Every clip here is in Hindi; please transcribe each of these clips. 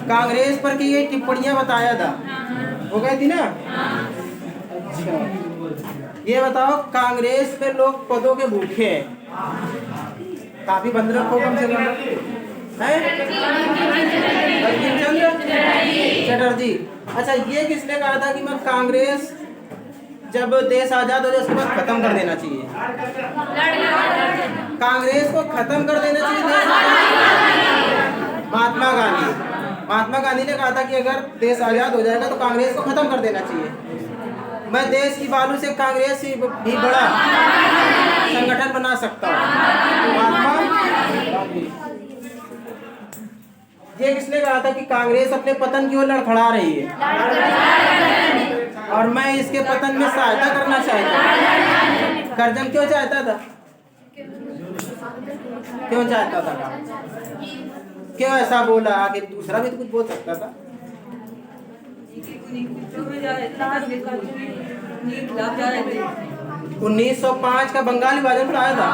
कांग्रेस पर की ये टिप्पणियां बताया था, हो गई थी ना। अच्छा ये बताओ, कांग्रेस पे लोग पदों के भूखे हैं, काफी बंद रखो कम से कम है। बंकिम चंद्र चटर्जी। अच्छा ये किसने कहा था कि मैं कांग्रेस जब देश आजाद हो जाए उसके बाद खत्म कर देना चाहिए, कांग्रेस को खत्म कर देना चाहिए देश आजाद? महात्मा गांधी। महात्मा गांधी ने कहा था कि अगर देश आजाद हो जाएगा तो कांग्रेस को खत्म कर देना चाहिए। मैं देश की बालू से कांग्रेस से भी बड़ा संगठन बना सकता हूँ, महात्मा गांधी। ये किसने कहा था कि कांग्रेस अपने पतन की ओर लड़खड़ा रही है और मैं इसके पतन में सहायता करना चाहता हूँ? करजन क्यों चाहता था, क्यों चाहता था, क्यों ऐसा बोला? आखिर दूसरा भी तो कुछ बोल सकता था। 1905 का बंगाल विभाजन पर आया था,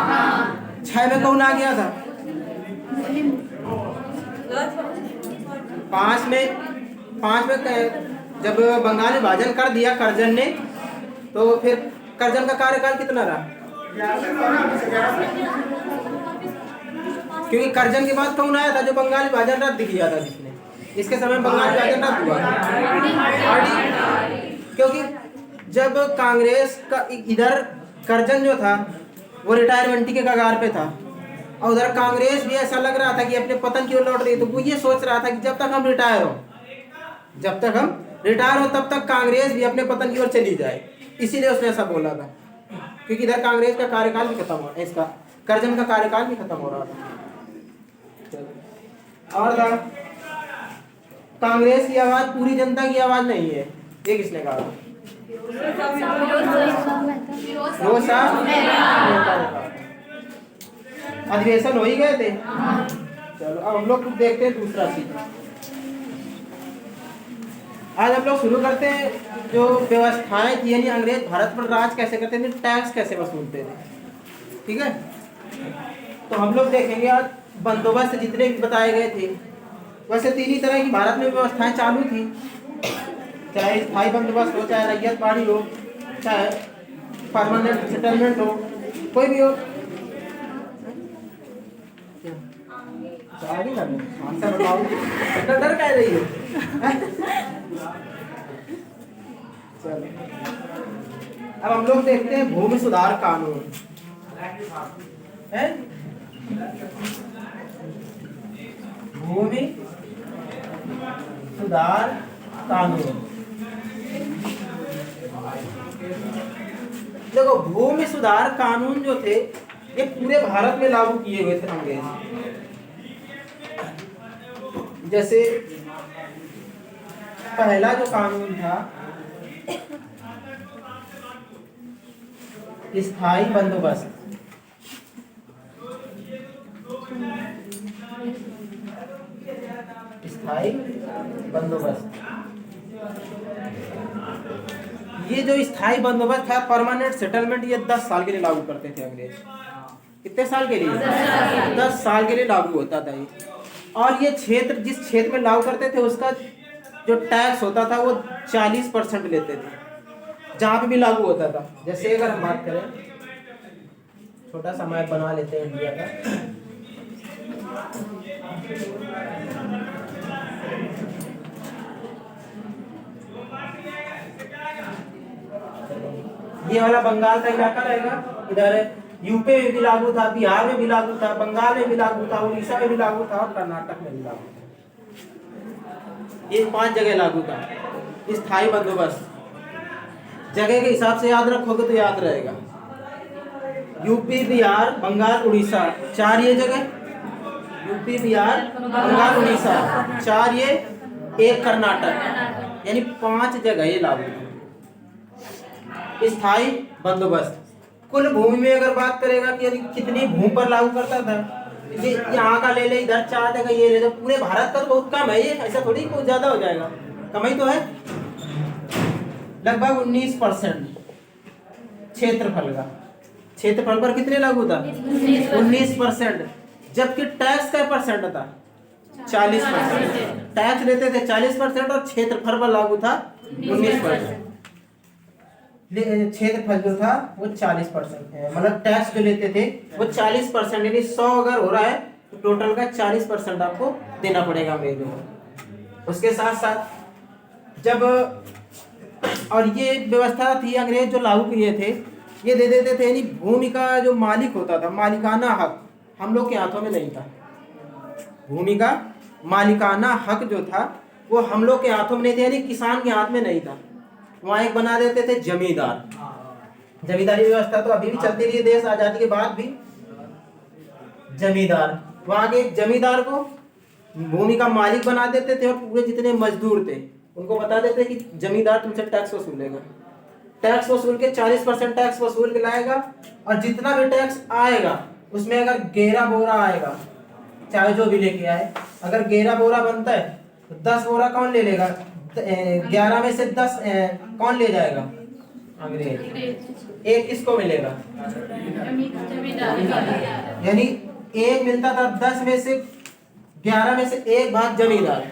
6 में कौन आ गया था? 5 में जब बंगाल विभाजन कर दिया करजन ने, तो फिर करजन का कार्यकाल कितना रहा? क्योंकि करजन के बाद कौन आया था जो बंगाल विभाजन रद्द किया था जिसने? इसके समय बंगाल विभाजन रद्द हुआ, क्योंकि जब कांग्रेस का इधर करजन जो था वो रिटायरमेंट के कगार पे था और उधर कांग्रेस भी ऐसा लग रहा था कि अपने पतन की ओर लौट रही है, तो वो ये सोच रहा था कि जब तक हम रिटायर हो तब तक कांग्रेस भी अपने पतन की ओर चली जाए, इसीलिए उसने ऐसा बोला था। क्योंकि इधर कांग्रेस का कार्यकाल भी खत्म हो, इसका करजन का कार्यकाल भी खत्म हो रहा था। और था कांग्रेस की आवाज पूरी जनता की आवाज नहीं है, ये किसने कहा? अधिवेशन हो ही गए थे। चलो अब हम लोग देखते हैं दूसरा चीज। आज हम लोग शुरू करते हैं जो व्यवस्थाएं थी, यानी अंग्रेज भारत पर राज कैसे करते थे, टैक्स कैसे वसूलते थे, ठीक है। तो हम लोग देखेंगे आज बंदोबस्त जितने भी बताए गए थे, वैसे 3 ही तरह की भारत में व्यवस्थाएं चालू थी, चाहे स्थायी बंदोबस्त हो, चाहे रैयत बाड़ी हो, चाहे परमानेंट सेटलमेंट हो, कोई भी हो। आगे ना आंसर बताओ, डर कह रही हो? चलो अब हम लोग देखते हैं भूमि सुधार कानून है। भूमि सुधार कानून, देखो भूमि सुधार कानून जो थे ये पूरे भारत में लागू किए हुए थे अंग्रेज। जैसे पहला जो कानून था स्थायी बंदोबस्त, स्थायी बंदोबस्त, ये जो स्थायी बंदोबस्त था, परमानेंट सेटलमेंट, ये 10 साल के लिए लागू करते थे अंग्रेज। कितने साल के लिए? 10 साल के लिए लागू होता था ये। और ये क्षेत्र, जिस क्षेत्र में लागू करते थे उसका जो टैक्स होता था वो 40% लेते थे, जहाँ पे भी लागू होता था। जैसे अगर हम बात करें, छोटा सा मैप बना लेते हैं इंडिया का। ये वाला बंगाल का इलाका रहेगा, इधर यूपी में भी लागू था, बिहार में भी लागू था, बंगाल में भी लागू था, उड़ीसा में भी लागू था और कर्नाटक में भी लागू था। ये 5 जगह लागू था स्थायी बंदोबस्त। जगह के हिसाब से याद रखोगे तो याद रहेगा। यूपी, बिहार, बंगाल, उड़ीसा, 4 ये जगह। यूपी, बिहार, बंगाल, उड़ीसा, 4 ये, 1 कर्नाटक, यानी 5 जगह ये लागू था स्थायी बंदोबस्त। कुल भूमि में अगर बात करेगा कि कितनी भूमि पर लागू करता था, यहाँ का ले ले, इधर 4 जगह ये ले लो, पूरे भारत का तो बहुत कम है ये, ऐसा थोड़ी कुछ ज्यादा हो जाएगा, कम ही तो है। लगभग 19% क्षेत्रफल पर कितने लागू था? 19%। जबकि टैक्स का परसेंट था 40%। टैक्स लेते थे 40% और क्षेत्रफल पर लागू था 19%। क्षेत्रफल जो था वो 40% है, मतलब टैक्स जो लेते थे वो 40%, यानी 100 अगर हो रहा है तो टोटल का 40% आपको देना पड़ेगा अंग्रेजों को। उसके साथ साथ जब, और ये व्यवस्था थी अंग्रेज जो लागू किए थे, ये दे देते थे, यानी भूमि का जो मालिक होता था, मालिकाना हक हम लोग के हाथों में नहीं था। भूमि का मालिकाना हक जो था वो हम लोग के हाथों में नहीं था, यानी किसान के हाथ में नहीं था। वहाँ एक बना देते थे जमींदार। जमींदारी व्यवस्था तो अभी भी चलती रही है, देश आजादी के बाद भी। जमींदार, वहाँ के एक जमींदार को भूमि का मालिक बना देते थे और पूरे जितने मजदूर थे उनको बता देते कि जमींदार तुमसे टैक्स वसूलेगा। टैक्स वसूल के 40% टैक्स वसूल के लाएगा, और जितना भी टैक्स आएगा उसमें अगर 11 बोरा आएगा, चाहे जो भी लेके आए, अगर 11 बोरा बनता है तो 10 बोरा कौन ले लेगा, 11 में से 10 कौन ले जाएगा, अंग्रेज। एक किसको मिलेगा, यानी एक मिलता था 10 में से, 11 में से एक भाग जमींदार,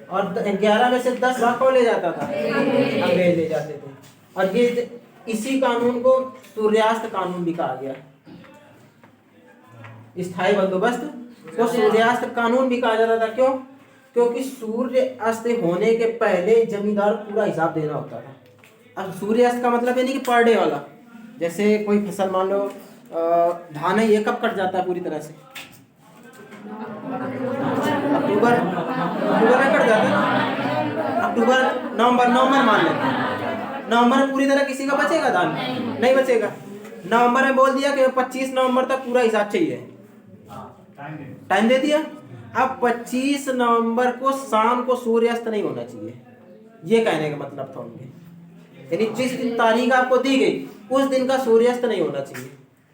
और 11 में से 10 भाग कौन ले जाता था, अंग्रेज ले जाते थे। और ये इसी कानून को सूर्यास्त कानून भी कहा गया। स्थायी बंदोबस्त को सूर्यास्त कानून भी कहा जाता था। क्यों? क्योंकि सूर्य अस्त होने के पहले जमींदार पूरा हिसाब देना होता था। अब सूर्य अस्त का मतलब ये नहीं कि पर डे वाला, जैसे कोई फसल मान लो धान है, ये कब कट जाता है पूरी तरह से, अक्टूबर में कट जाता है, अक्टूबर नवंबर मान लेते हैं। नवंबर में पूरी तरह किसी का बचेगा धान, नहीं बचेगा। नवंबर में बोल दिया कि 25 नवंबर तक पूरा हिसाब चाहिए, टाइम दे दिया। अब 25 नवंबर को शाम को सूर्यास्त नहीं होना चाहिए, ये कहने का मतलब था उनके, यानी जिस दिन तारीख आपको दी गई उस दिन का सूर्यास्त नहीं होना चाहिए।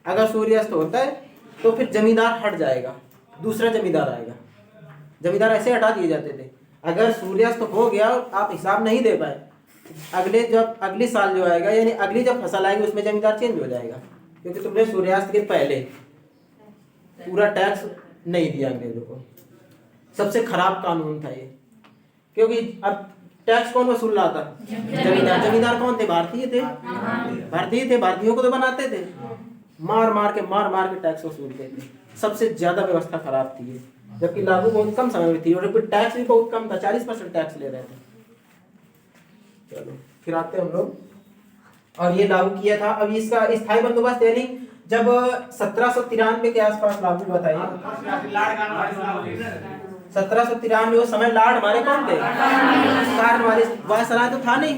अगर सूर्यास्त होता है तो फिर जमींदार हट जाएगा, दूसरा जमींदार आएगा। जमींदार ऐसे हटा दिए जाते थे। अगर सूर्यास्त हो गया और आप हिसाब नहीं दे पाए, अगले साल जो आएगा, यानी अगली जब फसल आएगी उसमें जमींदार चेंज हो जाएगा, क्योंकि तुमने सूर्यास्त के पहले पूरा टैक्स नहीं दिया अंग्रेजों को। सबसे खराब कानून था ये, क्योंकि अब टैक्स कौन वसूल रहा था, जमींदार। जमींदार कौन थे, भारतीय थे। भारतीयों को तो बनाते थे, मार के टैक्स वसूलते थे। सबसे ज्यादा व्यवस्था खराब थी ये, जबकि लागू बहुत कम समय में थी, और टैक्स भी बहुत कम था, 40% टैक्स ले रहे थे। चलो फिर आते हैं हम लोग, और ये लागू किया था। अब इसका स्थायी बंदोबस्त यानी जब 1793 के आसपास लागू हुआ था ये, 1793 उस समय लॉर्ड हमारे कौन थे, कॉर्नवालिस। वायसराय तो था नहीं,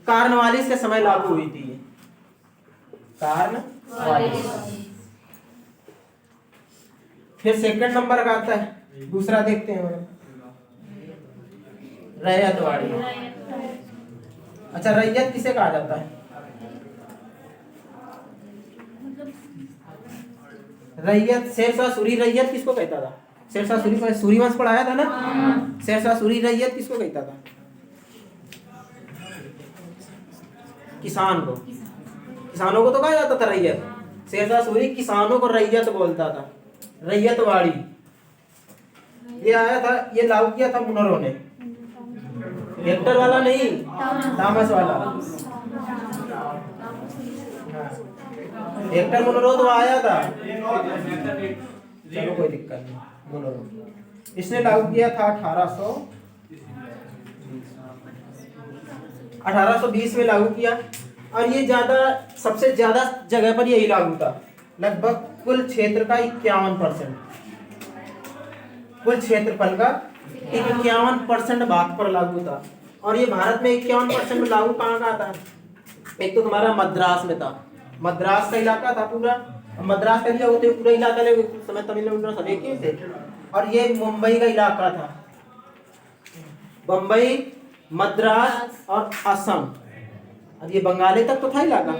कॉर्नवालिस के समय लागू हुई थी ये, कॉर्नवालिस। फिर सेकंड नंबर का आता है, दूसरा देखते हैं रैयतवाड़ी। अच्छा, रैयत किसे कहा जाता है, रैयत शेरशाह सूरी रैयत किसको कहता था, शेरशाह सूरी पर सूर्यवंश पढ़ाया था ना, शेरशाह सूरी रैयत किसको कहता था, किसानों को तो कहा जाता था रैयत। शेरशाह सूरी किसानों को रैयत बोलता था, रैयतवाड़ी। ये आया था, ये लागू किया था मुनरों ने, हेक्टर वाला नहीं, तामस वाला। हेक्टर मुनरो तो आया था, चलो कोई दिक्कत नहीं। मुनरो इसने लागू किया था 1820 में लागू किया, और ये सबसे ज्यादा जगह पर यही लागू था। लगभग कुल क्षेत्र का 51%, कुल क्षेत्रफल का 51% भाग पर लागू था। और ये भारत में 51% में लागू कहाँ का था, एक तो तुम्हारा मद्रास में था, मद्रास का इलाका था पूरा। मद्रास का भी होते पूरा इलाका ले, समय तमिलनाडु सब एक ही थे। और ये मुंबई का इलाका था, बम्बई, मद्रास और असम। और ये बंगाली तक तो था इलाका।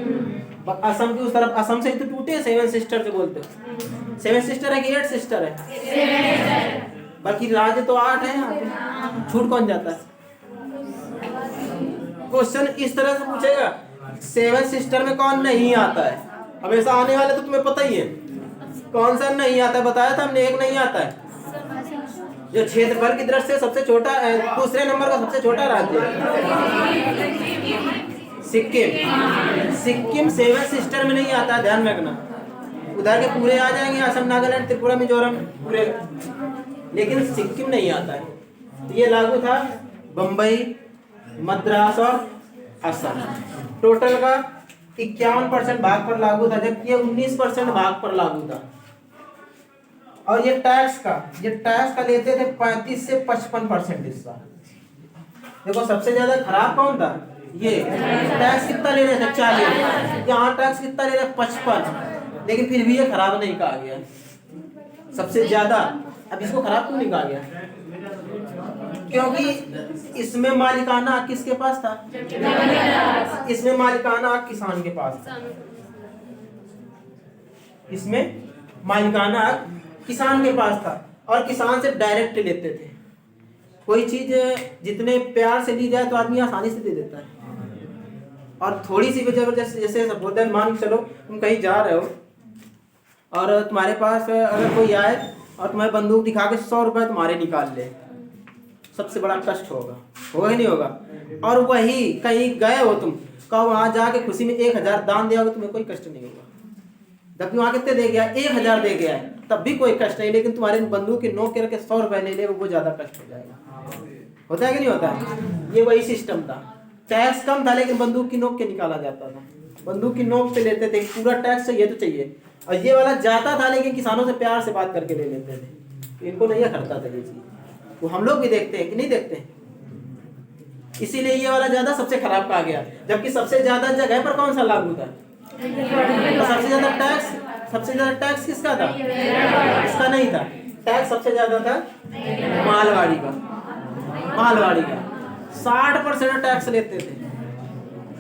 असम की उस तरफ, असम से तो टूटे 7 सिस्टर जो बोलते हो। 7 सिस्टर है कि 8 सिस्टर है, बाकी राज्य तो 8 है। छूट कौन जाता है? क्वेश्चन इस तरह से पूछेगा, 7 सिस्टर में कौन नहीं आता है? हमेशा आने वाले तो तुम्हें पता ही है। कौन सा नहीं आता है बताया था हमने, एक नहीं आता है। जो क्षेत्रफल की दृष्टि से सबसे छोटा दूसरे नंबर का सबसे छोटा राज्य सिक्किम। सिक्किम 7 सिस्टर में नहीं आता, ध्यान रखना। उधर के पूरे आ जाएंगे, असम, नागालैंड, त्रिपुरा, मिजोरम पूरे, लेकिन सिक्किम नहीं आता है। तो ये लागू था बम्बई, मद्रास और असम। टोटल का 51% भाग पर लागू था, जबकि ये 19% भाग पर लागू था। और ये टैक्स का लेते थे 35 से 55% हिस्सा। देखो सबसे ज्यादा खराब कौन था, ये टैक्स कितना ले रहे थे 40, यहाँ टैक्स कितना ले रहे 55, लेकिन फिर भी ये खराब नहीं कहा गया सबसे ज्यादा। अब इसको खराब क्यों नहीं कहा गया, क्योंकि इसमें मालिकाना हक किसके पास था, इसमें मालिकाना हक किसान के पास था। इसमें मालिकाना हक किसान के पास था और किसान से डायरेक्ट लेते थे। कोई चीज जितने प्यार से ली जाए तो आदमी आसानी से दे देता है, और थोड़ी सी जबरदस्ती, जैसे सपोज मान चलो तुम कहीं जा रहे हो और तुम्हारे पास अगर कोई आए और तुम्हें बंदूक दिखा के 100 रुपए तुम्हारे निकाल ले, सबसे बड़ा कष्ट होगा ही नहीं होगा। और वही कहीं गए हो तुम, कहो वहां जाके खुशी में 1000 दान दिया होगा, तुम्हें कोई कष्ट नहीं होगा। जबकि वहां कितने दे गया, 1000 दे गया है, तब भी कोई कष्ट नहीं, लेकिन तुम्हारे बंदूक के नोक करके 100 रुपए ले ले, वो ज्यादा कष्ट हो जाएगा। होता है कि नहीं होता है? ये वही सिस्टम था। टैक्स कम था लेकिन बंदूक की नोक के निकाला जाता था, बंदूक की नोक से लेते थे, पूरा टैक्स चाहिए तो चाहिए। और ये वाला जाता था लेकिन किसानों से प्यार से बात करके ले लेते थे, इनको नहीं करता था ये चीज। वो हम लोग भी देखते हैं कि नहीं देखते हैं, इसीलिए ये वाला ज्यादा सबसे खराब कहा गया। जबकि सबसे ज्यादा जगह पर कौन सा लागू था, तो सबसे ज्यादा टैक्स किसका था, इसका नहीं था। टैक्स सबसे ज्यादा था मालवाड़ी का 60% टैक्स लेते थे।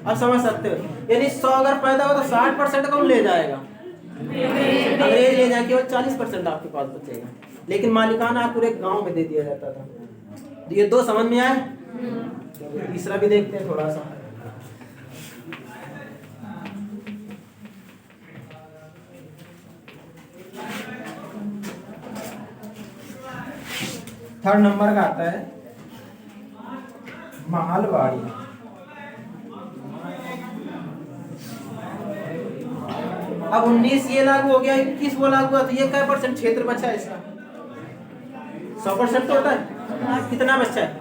अब समझ सकते हो, यानी 100 अगर पैदा हो तो 60% कौन ले जाएगा, अंग्रेज ले जाए, केवल 40% आपके पास बचेगा। लेकिन मालिकाना पूरे गांव में दे दिया जाता था। ये 2 समझ में आए, तीसरा भी देखते हैं थोड़ा सा। थर्ड नंबर का आता है मालवाड़ी। अब 19 ये लागू हो गया, 21 वो लागू हुआ, तो ये क्या % क्षेत्र बचा है इसका, 100% तो होता है, कितना बचा है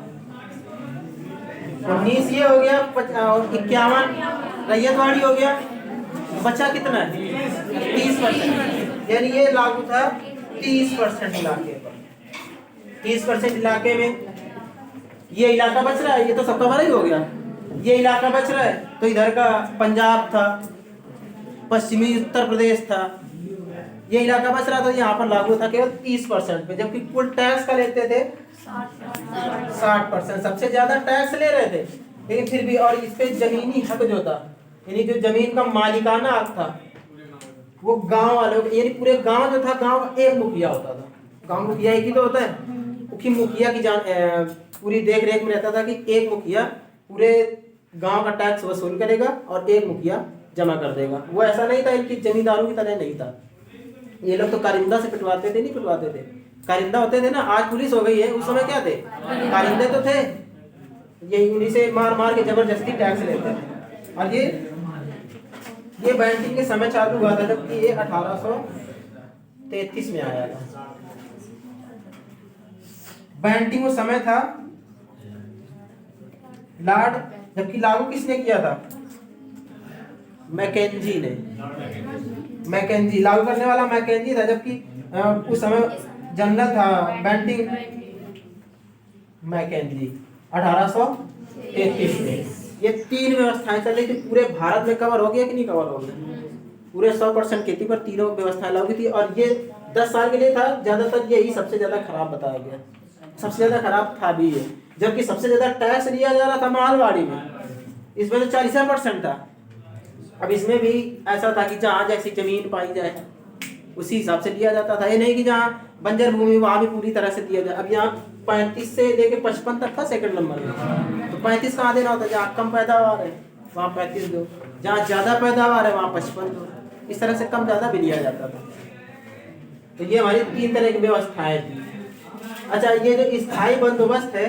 19 ये हो गया, 51 रैयतवाड़ी हो गया, बचा कितना है 30%। यानी ये लागू था 30% इलाके पर। 30% इलाके में ये इलाका बच रहा है, ये तो सबका भरा ही हो गया। ये इलाका बच रहा है तो इधर का पंजाब था, पश्चिमी उत्तर प्रदेश था, ये इलाका बच रहा था, यहाँ पर लागू था केवल 30% पे। जबकि कुल टैक्स का लेते थे 60%, सबसे ज्यादा टैक्स ले रहे थे। लेकिन फिर भी, और इस पे जमीनी हक जो था, यानी जो जमीन का मालिकाना हक था, वो गांव वालों, यानी पूरे गांव जो था, गांव का एक मुखिया होता था। गांव मुखिया एक ही तो होता है, मुखिया की पूरी देख रेख में रहता था कि एक मुखिया पूरे गांव का टैक्स वसूल करेगा और एक मुखिया जमा कर देगा। वो ऐसा नहीं था, इनकी जमींदारों की तरह नहीं था। ये लोग तो कारिंदा से पिटवाते थे, नहीं पिटवाते थे, कारिंदा होते थे ना। आज पुलिस हो गई है, उस समय क्या थे, कारिंदे तो थे। ये उन्हीं से मार मार के जबरदस्ती टैक्स लेते थे। और ये बैंकिंग के समय चालू हुआ था, जबकि ये 1833 में आया था। बैंकिंग वो समय था लॉर्ड, जबकि लागू किसने किया था, मैकेंजी ने। मैकेंजी लागू करने वाला मैकेंजी था, जबकि उस समय जनरल था बैंकिंग मैकेंजी 1833 में। ये 3 व्यवस्थाएं चल रही थी, पूरे भारत में कवर हो गया कि नहीं कवर हो गया, पूरे 100% खेती पर तीनों व्यवस्थाएं लागू थी। और ये 10 साल के लिए था, ज्यादातर यही सबसे ज्यादा खराब बताया गया, सबसे ज्यादा खराब था भी ये। जबकि सबसे ज्यादा टैक्स लिया जा रहा था मालवाड़ी में, इसमें तो 40% था। अब इसमें भी ऐसा था कि जहाँ जैसी जमीन पाई जाए उसी हिसाब से लिया जाता था। ये नहीं कि जहाँ बंजर भूमि वहां भी पूरी तरह से दिया जाए। अब यहाँ 35 से लेके 55 तक था सेकंड नंबर में, तो 35 कहाँ देना होता है, जहाँ कम पैदावार है वहाँ 35 दो, जहाँ ज्यादा पैदावार है वहाँ 55 दो। इस तरह से कम ज्यादा भी लिया जाता था। तो ये हमारी 3 तरह की व्यवस्थाएं थी। अच्छा, ये जो स्थायी बंदोबस्त है,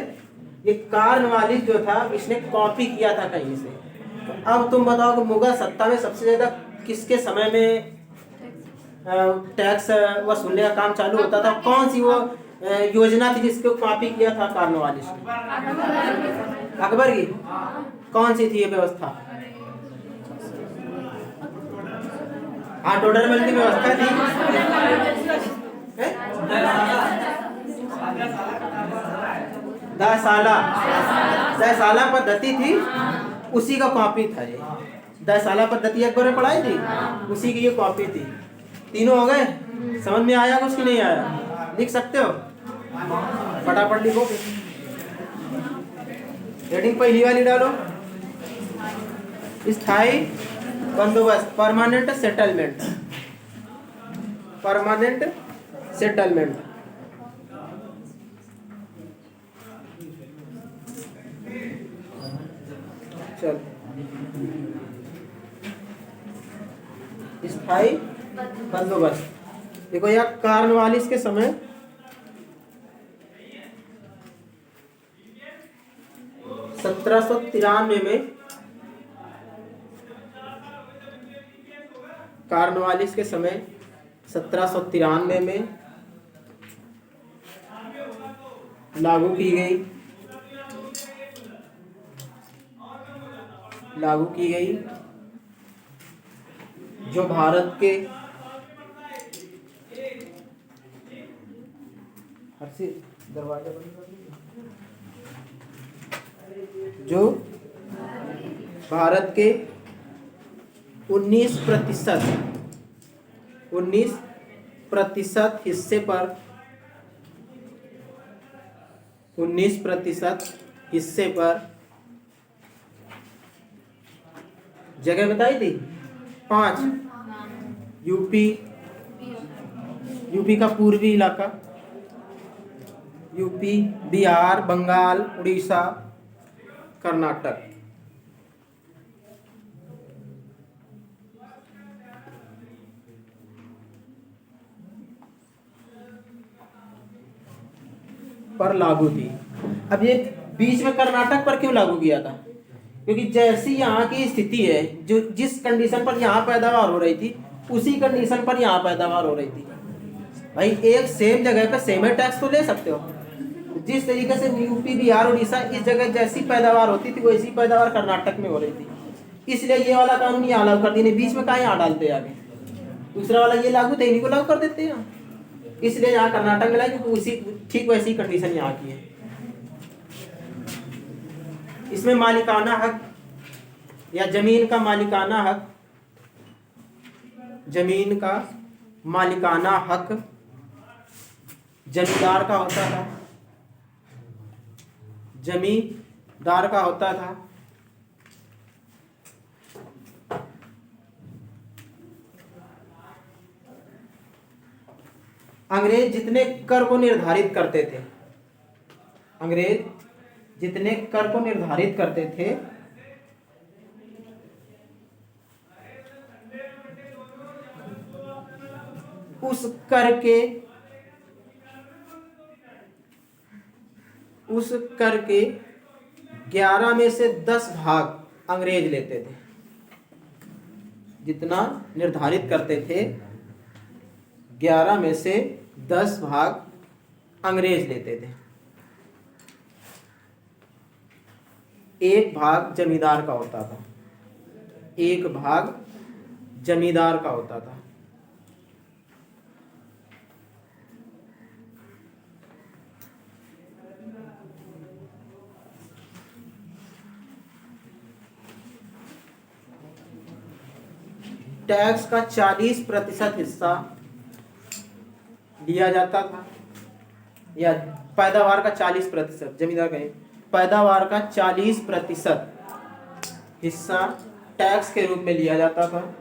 ये कार्नवालिस जो था इसने कॉपी किया था कहीं से। तो अब तुम बताओ कि मुगल सत्ता में सबसे ज्यादा किसके समय में टैक्स वसूलने का काम चालू होता था? कौन सी वो योजना थी जिसको कॉपी किया था कार्नवालिस ने? अकबर की। कौन सी थी ये व्यवस्था? हाँ, डोडरमल की व्यवस्था थी। दसाला पद्धति थी, उसी का कॉपी था ये। दसाला पद्धति अकबर ने पढ़ाई थी, उसी की ये कॉपी थी। तीनों हो गए? समझ में आया कुछ कि नहीं आया? लिख सकते हो? फटाफट लिखो। हेडिंग पहली वाली डालो, स्थायी बंदोबस्त, परमानेंट सेटलमेंट। Permanent settlement. चल, स्थायी बंदोबस्त। देखो यार, कार्नवालिस के समय 1793 में, कार्नवालिस के समय 1793 में लागू की गई जो भारत के दरवाजा बंद कर दीजिए। जो भारत के 19% हिस्से पर 19% हिस्से पर जगह बताई थी 5। यूपी का पूर्वी इलाका, यूपी, बिहार, बंगाल, उड़ीसा, कर्नाटक। पर लागू थी। अब ये बीच में कर्नाटक पर क्यों लागू किया था? क्योंकि जैसी यहाँ की स्थिति है, जो जिस कंडीशन पर यहाँ पैदावार हो रही थी, उसी कंडीशन पर यहाँ पैदावार हो रही थी। भाई एक सेम जगह पे सेम टैक्स तो ले सकते हो। जिस तरीके से यूपी, बिहार, उड़ीसा इस जगह जैसी पैदावार होती थी, वैसी पैदावार कर्नाटक में हो रही थी। इसलिए ये वाला कानून यहाँ लागू कर दिए। बीच में कहाँ यहाँ डालते आगे? दूसरा वाला ये लागू थे, इन्हीं को लागू कर देते हैं। इसलिए यहाँ कर्नाटक में लाए, क्योंकि उसी ठीक वैसी कंडीशन यहाँ की है। इसमें मालिकाना हक या जमीन का मालिकाना हक, जमीन का मालिकाना हक जमींदार का होता था। जमींदार का होता था। अंग्रेज जितने कर को निर्धारित करते थे, उस कर के 11 में से 10 भाग अंग्रेज लेते थे। जितना निर्धारित करते थे, 11 में से 10 भाग अंग्रेज लेते थे। 1 भाग जमींदार का होता था। 1 भाग जमींदार का होता था। टैक्स का 40% हिस्सा लिया जाता था, या पैदावार का 40%, जमींदार का पैदावार का 40% हिस्सा टैक्स के रूप में लिया जाता था।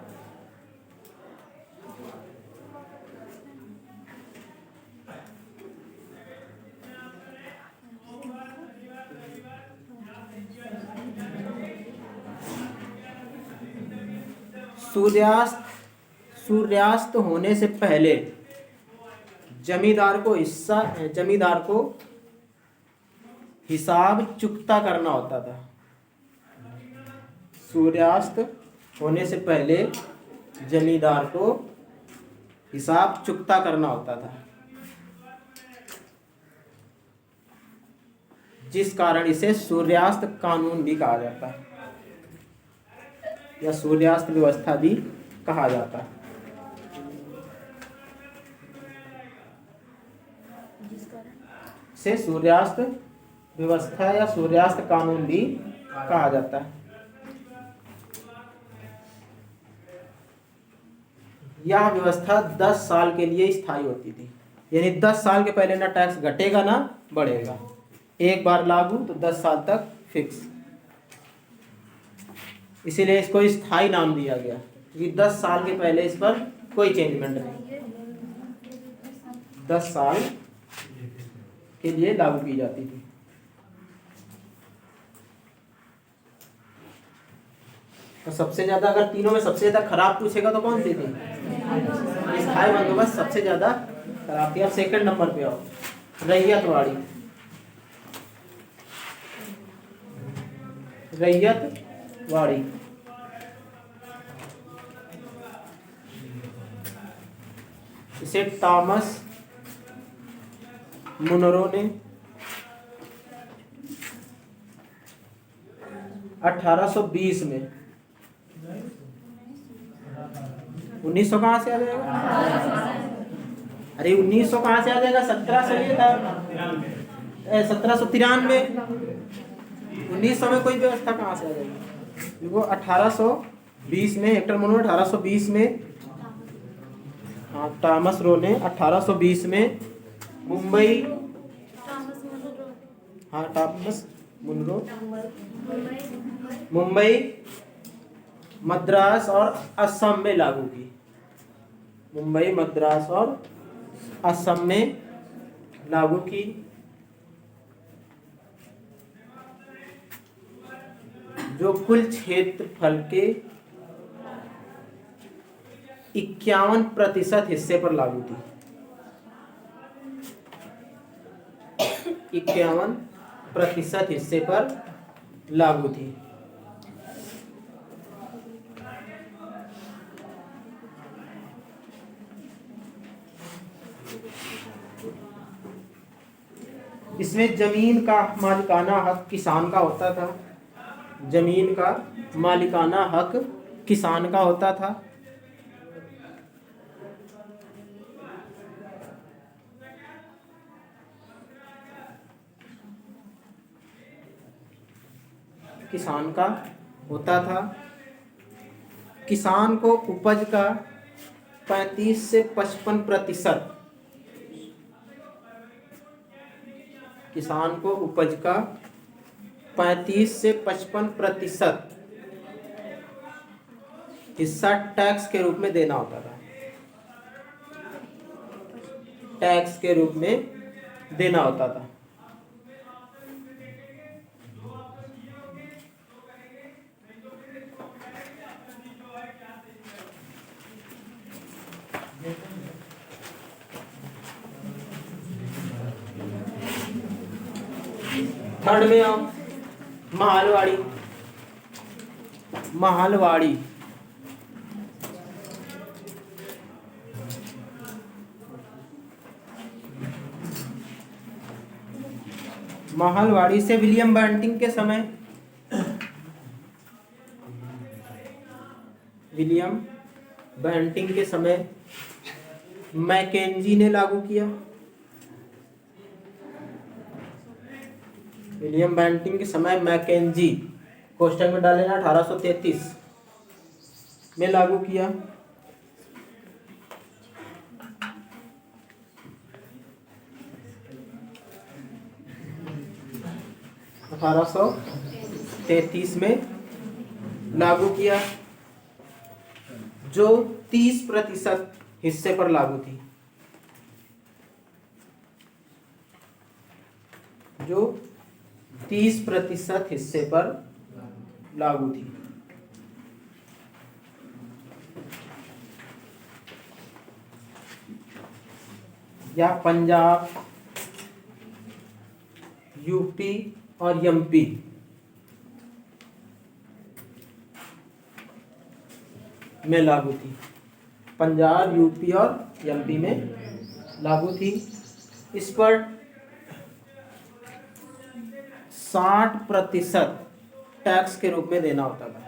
सूर्यास्त होने से पहले जमींदार को हिसाब चुकता करना होता था। सूर्यास्त होने से पहले जमींदार को हिसाब चुकता करना होता था, जिस कारण इसे सूर्यास्त कानून भी कहा जाता है या सूर्यास्त व्यवस्था भी कहा जाता है। इसे सूर्यास्त व्यवस्था या सूर्यास्त कानून भी कहा जाता है। यह व्यवस्था 10 साल के लिए स्थायी होती थी, यानी 10 साल के पहले ना टैक्स घटेगा ना बढ़ेगा, एक बार लागू तो 10 साल तक फिक्स। इसीलिए इसको स्थायी नाम दिया गया कि 10 साल के पहले इस पर कोई चेंजमेंट नहीं, 10 साल के लिए लागू की जाती थी। तो सबसे ज्यादा, अगर तीनों में सबसे ज्यादा खराब पूछेगा तो कौन सी थी? स्थायी बंदोबस्त सबसे ज्यादा खराब थी। अब सेकंड नंबर पे आओ, रैयतवाड़ी। रैयतवाड़ी इसे थॉमस मुनरो ने 1820 में, 1900 कहाँ से आ जाएगा? अरे 1900 कहाँ से आ जाएगा? 1700 ये था, 1793। 1900 में कोई व्यवस्था कहाँ से आ जाएगी? वो 1820 में, हेक्टर मुनरो 1820 में, हाँ थॉमस रो ने 1820 में मुंबई, हाँ थॉमस मुनरो मुंबई, मद्रास और असम में लागू की। मुंबई, मद्रास और असम में लागू की। जो कुल क्षेत्रफल के 51% हिस्से पर लागू थी। 51% हिस्से पर लागू थी। इसमें जमीन का मालिकाना हक किसान का होता था। जमीन का मालिकाना हक किसान का होता था। किसान का होता था। किसान को उपज का 35 से 55%, किसान को उपज का 35 से 55% हिस्सा टैक्स के रूप में देना होता था। टैक्स के रूप में देना होता था। थर्ड में आओ, महालवाड़ी। महालवाड़ी महालवाड़ी से विलियम बेंटिंक के समय, विलियम बेंटिंक के समय मैकेंजी ने लागू किया। विलियम बेंटिंक के समय मैकेंजी, क्वेश्चन में डालेना 1833 में लागू किया। में लागू किया, जो 30% हिस्से पर लागू थी। जो 30% हिस्से पर लागू थी। या पंजाब, यूपी और एमपी में लागू थी। पंजाब, यूपी और एमपी में लागू थी। इस पर 60% टैक्स के रूप में देना होता था।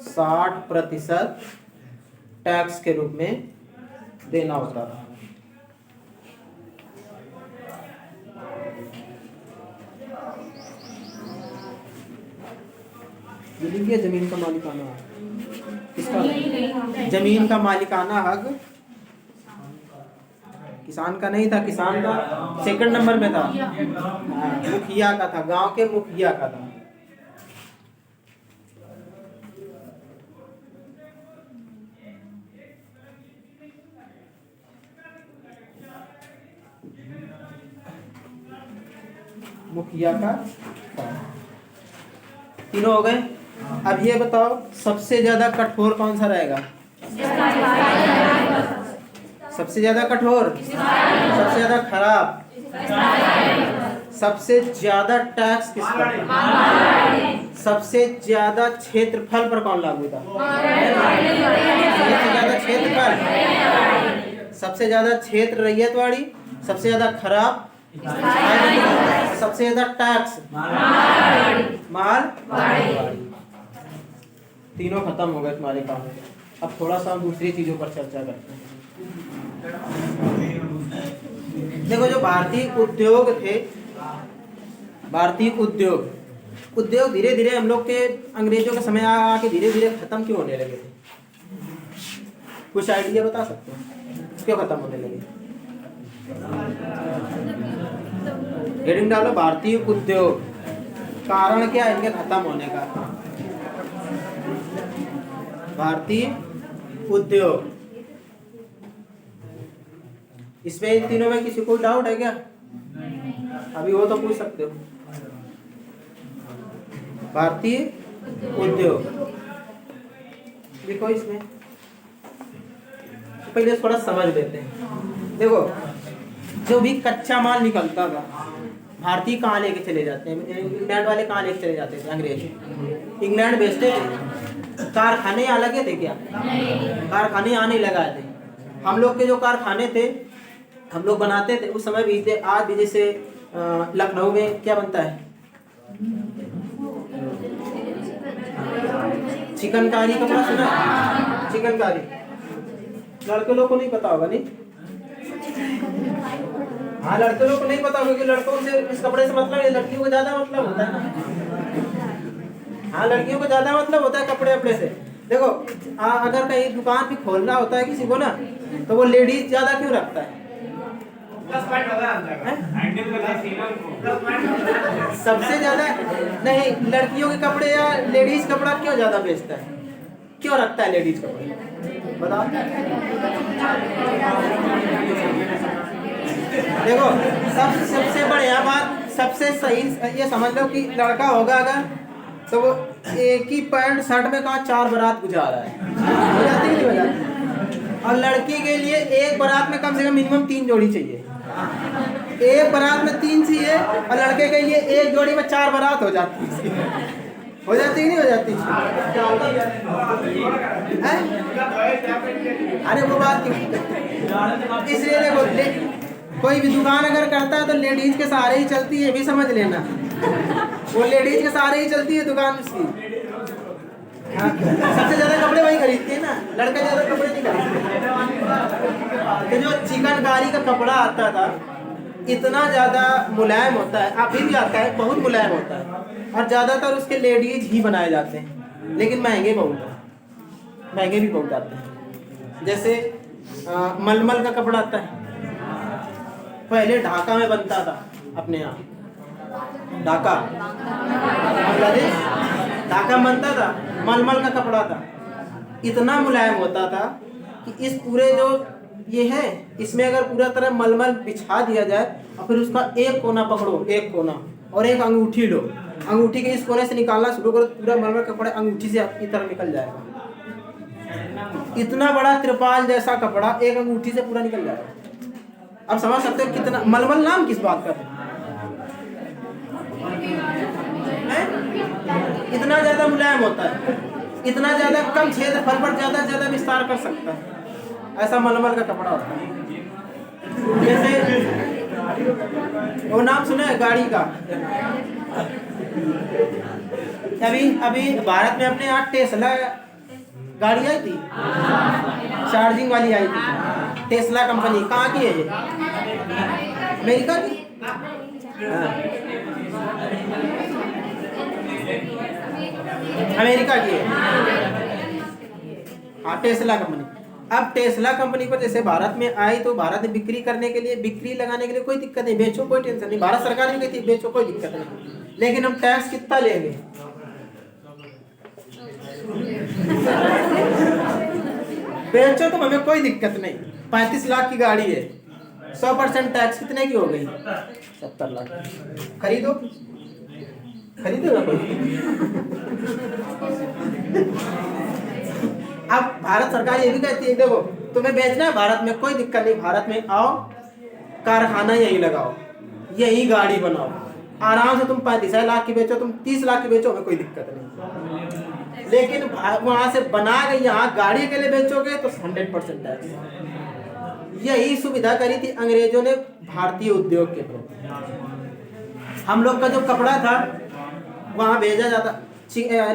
60% टैक्स के रूप में देना होता था। ये जमीन का मालिकाना हक किसका? जमीन का मालिकाना हक किसान का नहीं था, किसान का सेकंड नंबर में था। हाँ, मुखिया का था, गांव के मुखिया का था। मुखिया का था। तीनों हो गए। अब ये बताओ सबसे ज्यादा कठोर कौन सा रहेगा? सबसे ज्यादा कठोर, सबसे ज्यादा खराब, सबसे ज्यादा टैक्स किसका? सबसे ज्यादा क्षेत्रफल पर कौन लागू था? सबसे ज्यादा क्षेत्रफल, सबसे ज्यादा क्षेत्र रैयतवाड़ी, सबसे ज्यादा खराब, सबसे ज्यादा टैक्स मारवाड़ी। तीनों खत्म हो गए तुम्हारे काम। अब थोड़ा सा हम दूसरी चीजों पर चर्चा करते हैं। देखो जो भारतीय उद्योग थे, भारतीय उद्योग धीरे धीरे हम लोग के अंग्रेजों के समय आके धीरे धीरे खत्म क्यों होने लगे थे? कुछ आइडिया बता सकते हो क्यों खत्म होने लगे? हेडिंग डालो भारतीय उद्योग, कारण क्या है इनके खत्म होने का? भारतीय उद्योग, इसमें इन तीनों में किसी को डाउट है क्या? अभी वो तो पूछ सकते हो। भारतीय उद्योग देखो, इसमें पहले थोड़ा समझ लेते हैं। देखो जो भी कच्चा माल निकलता था, भारतीय कहाँ लेके चले जाते हैं? इंग्लैंड वाले कहाँ लेके चले जाते थे? अंग्रेज इंग्लैंड भेजते थे। कारखाने यहाँ लगे थे क्या? कारखाने यहाँ नहीं लगाए थे। हम लोग के जो कारखाने थे हम लोग बनाते थे उस समय भी थे। आज भी जैसे लखनऊ में क्या बनता है? चिकनकारी का पता सुना? चिकनकारी लड़के लोग को नहीं पता होगा, नहीं? हाँ, लड़के लोग को नहीं पता होगा कि लड़कों से इस कपड़े से मतलब है, लड़कियों को ज्यादा मतलब होता है ना। हाँ, लड़कियों को ज्यादा मतलब होता है कपड़े वपड़े से। देखो अगर कहीं दुकान भी खोलना होता है किसी को ना, तो वो लेडीज ज्यादा क्यों रखता है? सबसे ज्यादा नहीं, लड़कियों के कपड़े या लेडीज कपड़ा क्यों ज्यादा बेचता है? क्यों रखता है लेडीज कपड़े? बताओ। देखो सबसे बढ़िया बात, सबसे सही ये समझ लो कि लड़का होगा अगर तो वो एक ही पैंट शर्ट में कहाँ 4 बारात गुजार रहा है, हो जाती नहीं हो जाती? और लड़की के लिए एक बारात में कम से कम मिनिमम 3 जोड़ी चाहिए। एक बारात में 3 चाहिए और लड़के के लिए एक जोड़ी में 4 बारात हो जाती है। हो जाती नहीं हो जाती? अरे वो बात क्यों? इसलिए देखो कोई भी दुकान अगर करता है तो लेडीज के सहारे ही चलती है, भी समझ लेना। वो लेडीज के सहारे ही चलती है दुकान उसकी। सबसे ज्यादा कपड़े वही खरीदती है ना, लड़के ज्यादा कपड़े नहीं खरीदते। तो जो चिकनकारी का कपड़ा आता था इतना ज्यादा मुलायम होता है, अभी भी आता है, बहुत मुलायम होता है और ज्यादातर उसके लेडीज ही बनाए जाते हैं, लेकिन महंगे बहुत है, महंगे भी बहुत आते हैं। जैसे मलमल का कपड़ा आता है, पहले ढाका में बनता था, अपने यहाँ ढाका बांग्लादेश, ढाका बनता था, मलमल का कपड़ा था, इतना मुलायम होता था कि इस पूरे जो ये है इसमें अगर पूरा तरह मलमल बिछा दिया जाए और फिर उसका एक कोना पकड़ो, एक कोना और एक अंगूठी लो, अंगूठी के इस कोने से निकालना शुरू करो, पूरा मलमल का कपड़ा अंगूठी से आपकी तरफ निकल जाएगा। इतना बड़ा त्रिपाल जैसा कपड़ा एक अंगूठी से पूरा निकल जाएगा। अब समझ सकते हो कितना मलमल नाम किस बात का है? इतना ज्यादा मुलायम होता है, इतना ज्यादा कम क्षेत्रफल पर ज्यादा से ज्यादा विस्तार कर सकता है, ऐसा मलमल का कपड़ा होता है। जैसे वो नाम सुना है गाड़ी का, अभी भारत में अपने यहाँ टेस्ला गाड़ी आई थी, चार्जिंग वाली आई थी, टेस्ला कंपनी। कहाँ की है ये? अमेरिका की। अमेरिका की है, हाँ, टेस्ला कंपनी। अब टेस्ला कंपनी पर जैसे भारत में आई तो भारत में बिक्री करने के लिए, बिक्री लगाने के लिए कोई दिक्कत नहीं, बेचो कोई टेंशन नहीं, भारत सरकार भी कहती है बेचो कोई दिक्कत नहीं, लेकिन हम टैक्स कितना लेंगे? बेचो तो हमें कोई दिक्कत नहीं, 35 लाख की गाड़ी है, 100% टैक्स कितने की हो गई? 70 लाख। खरीदो, खरीदेगा कोई? अब भारत सरकार ये भी कहती है देखो तुम्हें बेचना है भारत में, कोई दिक्कत नहीं, भारत में आओ, कारखाना यही लगाओ, यही गाड़ी बनाओ, आराम से तुम 35 लाख की बेचो, तुम 30 लाख की बेचो, हमें कोई दिक्कत नहीं। लेकिन वहां से बना के यहाँ गाड़ी के लिए बेचोगे तो 100% टैक्स। यही सुविधा करी थी अंग्रेजों ने भारतीय उद्योग के प्रति। हम लोग का जो कपड़ा था वहाँ भेजा जाता,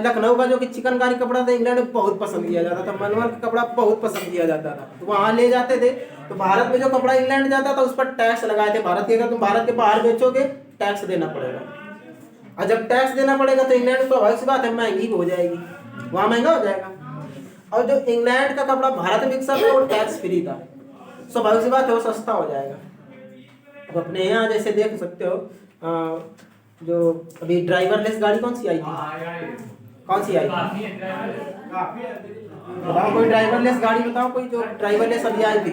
लखनऊ का जो कि चिकनकारी कपड़ा था इंग्लैंड में बहुत पसंद किया जाता था, मलमल का कपड़ा बहुत पसंद किया जाता था, तो वहाँ ले जाते थे। तो भारत में जो कपड़ा इंग्लैंड जाता था उस पर टैक्स लगाए थे भारत के, अगर तुम भारत के बाहर बेचोगे टैक्स देना पड़ेगा, और जब टैक्स देना पड़ेगा तो इंग्लैंड में तो वैसी बात है महंगी हो जाएगी, वहाँ महंगा हो जाएगा। और जो इंग्लैंड का कपड़ा भारत में बिकता था वो टैक्स फ्री था, स्वाभाविक सी बात है वो सस्ता हो जाएगा। अब अपने यहाँ जैसे देख सकते हो जो अभी ड्राइवरलेस गाड़ी कौन सी आई थी? कौन सी आई थी? बताओ कोई ड्राइवरलेस गाड़ी बताओ, कोई जो ड्राइवरलेस अभी आई थी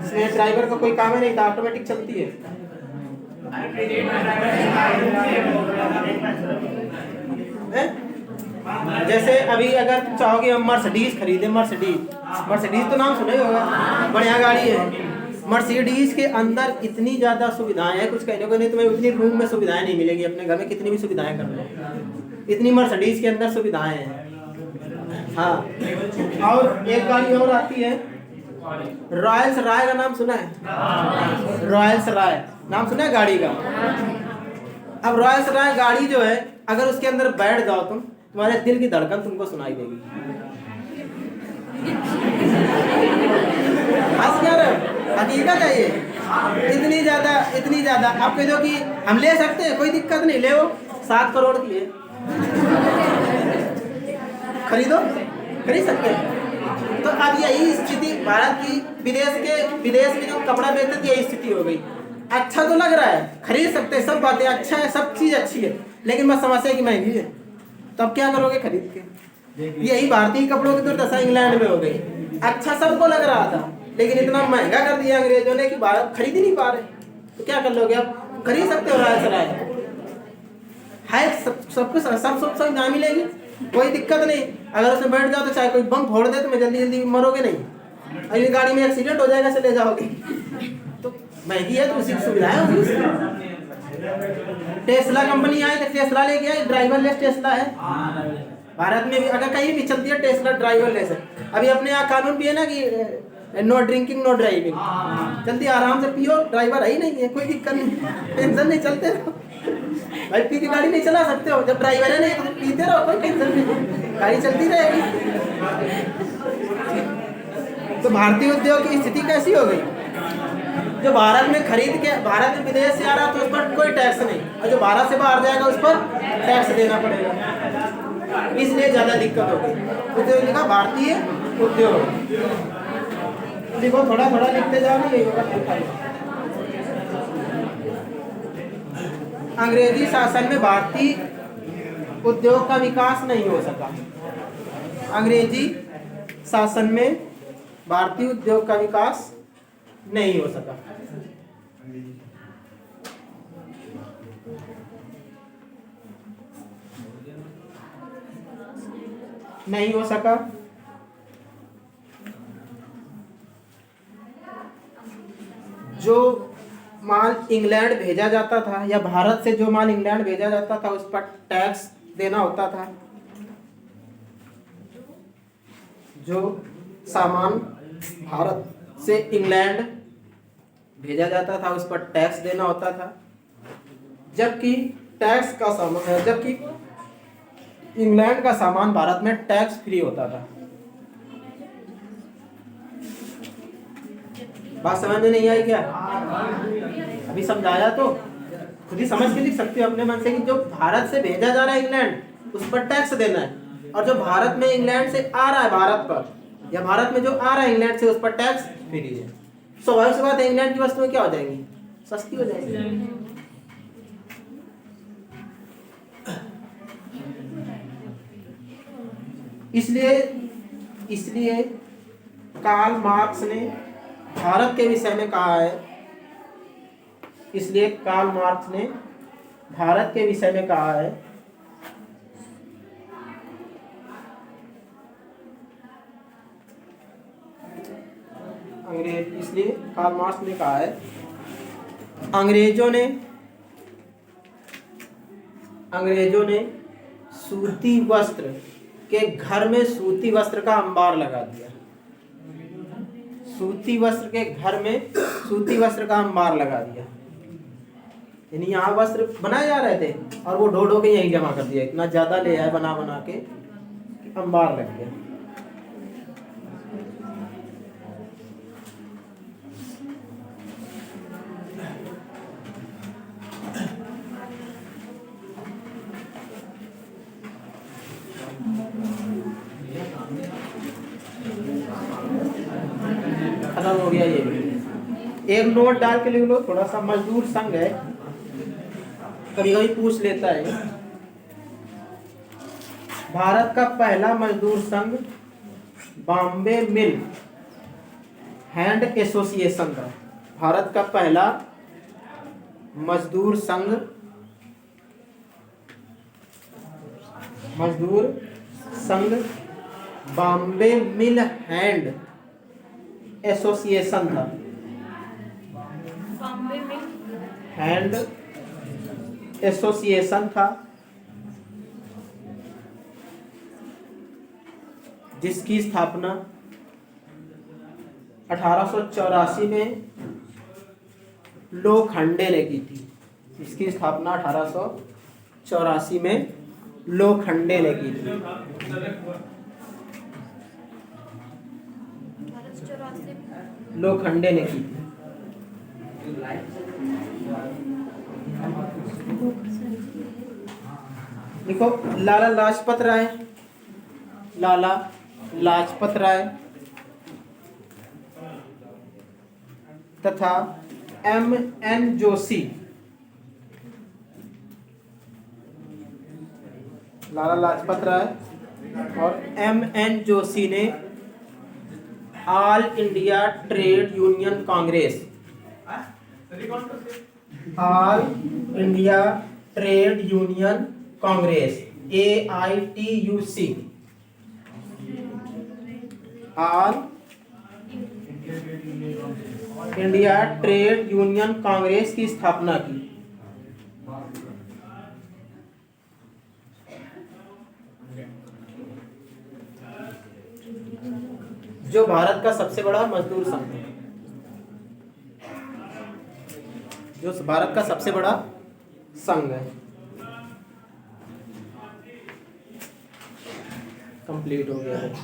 जिसमें ड्राइवर का कोई काम ही नहीं था, ऑटोमेटिक चलती है। जैसे अभी अगर तुम चाहोगे हम मर्सिडीज खरीदे, मर्सिडीज तो नाम सुना ही होगा, बढ़िया गाड़ी है। मर्सिडीज के अंदर इतनी ज्यादा सुविधाएं हैं, कुछ कहने को नहीं, तुम्हें उतनी रूम में सुविधाएं नहीं मिलेगी, अपने घर में कितनी भी सुविधाएं कर लो, इतनी मर्सिडीज के अंदर सुविधाएं हैं। हाँ, और एक गाड़ी और आती है रॉयल्स राय, का नाम सुना है? रॉयल्स राय नाम सुना है गाड़ी का? अब रॉयल्स राय गाड़ी जो है अगर उसके अंदर बैठ जाओ तुम, तुम्हारे दिल की धड़कन तुमको सुनाई देगी। हंस क्या रहे हो? हकीकत है ये, इतनी ज्यादा आप कह दो कि हम ले सकते हैं, कोई दिक्कत नहीं, ले वो 7 करोड़ की है, खरीद सकते हैं। तो अब यही स्थिति भारत की, विदेश में जो कपड़ा बेचते थे यही स्थिति हो गई। अच्छा तो लग रहा है, खरीद सकते हैं, सब बातें अच्छा है, सब चीज अच्छी है, लेकिन बस समस्या की महंगी है, तो अब क्या करोगे खरीद के? यही भारतीय कपड़ों की दुर्दशा इंग्लैंड में हो गई। अच्छा सबको लग रहा था, लेकिन इतना महंगा कर दिया अंग्रेजों ने कि भारत खरीद ही नहीं पा रहे, तो क्या कर लोगे? आप खरीद सकते हो रॉयल सराय है, सब कुछ सब ना मिलेगी, कोई दिक्कत नहीं। अगर उसमें बैठ जाओ तो चाहे कोई बम फोड़ दे, तुम्हें जल्दी मरोगे नहीं, अगली गाड़ी में एक्सीडेंट हो जाएगा, चले जाओगे। तो महंगी है तो उसी की सुविधाएं होगी। टेस्ला कंपनी आई तो टेस्ला लेके आई, ड्राइवरलेस टेस्ला है भारत में भी, अगर कहीं भी चलती है टेस्ला ड्राइवरलेस है। अभी अपने यहाँ कानून भी है ना कि नो ड्रिंकिंग नो ड्राइविंग, जल्दी आराम से पियो, ड्राइवर ही नहीं है, कोई दिक्कत नहीं, टेंशन नहीं, चलते रहो भाई, पी की गाड़ी नहीं चला सकते हो, जब ड्राइवर है नहीं तो पीते रहो, कोई टेंशन नहीं, गाड़ी चलती रहेगी। तो भारतीय उद्योग की स्थिति कैसी हो गई? जो भारत में खरीद के, भारत में विदेश से आ रहा तो उस पर कोई टैक्स नहीं, और जो भारत से बाहर जाएगा उस पर टैक्स देना पड़ेगा, इसलिए ज्यादा दिक्कत हो गई। उद्योग लिखा भारतीय उद्योग, देखो थोड़ा लिखते जाओ ना, यही होगा। अंग्रेजी शासन में भारतीय उद्योग का विकास नहीं हो सका। अंग्रेजी शासन में भारतीय उद्योग का विकास नहीं हो सका। नहीं हो सका। जो इंग्लैंड भेजा जाता था या भारत से जो माल इंग्लैंड भेजा जाता था उस पर टैक्स देना होता था। जो सामान भारत से इंग्लैंड भेजा जाता था उस पर टैक्स देना होता था। जबकि इंग्लैंड का सामान भारत में टैक्स फ्री होता था। बात समझ में नहीं आई क्या? अभी समझाया तो खुद ही समझ के लिख सकते हो अपने मन से कि जो भारत से भेजा जा रहा है इंग्लैंड उस पर टैक्स देना है, और जो भारत में इंग्लैंड से आ रहा है भारत पर, या भारत में जो आ रहा है इंग्लैंड से उस पर टैक्स फ्री है। स्वाभाविक सी बात है, इंग्लैंड की वस्तुएं क्या हो जाएंगी? सस्ती हो जाएंगी। इसलिए कार्ल मार्क्स ने भारत के विषय में कहा है, इसलिए कार्ल मार्क्स ने भारत के विषय में कहा है इसलिए कार्ल मार्क्स ने कहा है अंग्रेजों ने सूती वस्त्र के घर में सूती वस्त्र का अंबार लगा दिया। सूती वस्त्र के घर में सूती वस्त्र का अंबार लगा दिया, यानी यहाँ वस्त्र बनाए जा रहे थे और वो ढो ढो के यहीं जमा कर दिया। इतना ज्यादा ले आए बना बना के अंबार लग गया। खत्म हो गया ये भी। एक नोट डाल के लिख लो, थोड़ा सा मजदूर संघ है, कभी कभी पूछ लेता है। भारत का पहला मजदूर संघ बॉम्बे मिल हैंड एसोसिएशन था। भारत का पहला मजदूर संघ बॉम्बे मिल हैंड एसोसिएशन था। हैंड एसोसिएशन था, जिसकी स्थापना 1884 में लोखंडे ने की थी। इसकी स्थापना 1884 में लोखंडे ने की थी। लोखंडे ने की थी। देखो, लाला लाजपत राय तथा M.N. जोशी, लाला लाजपत राय और M.N. जोशी ने all India trade union Congress, all India trade union Congress AITUC, all India trade union Congress की स्थापना की। जो भारत का सबसे बड़ा मजदूर संघ है, जो भारत का सबसे बड़ा संघ है। कंप्लीट हो गया है।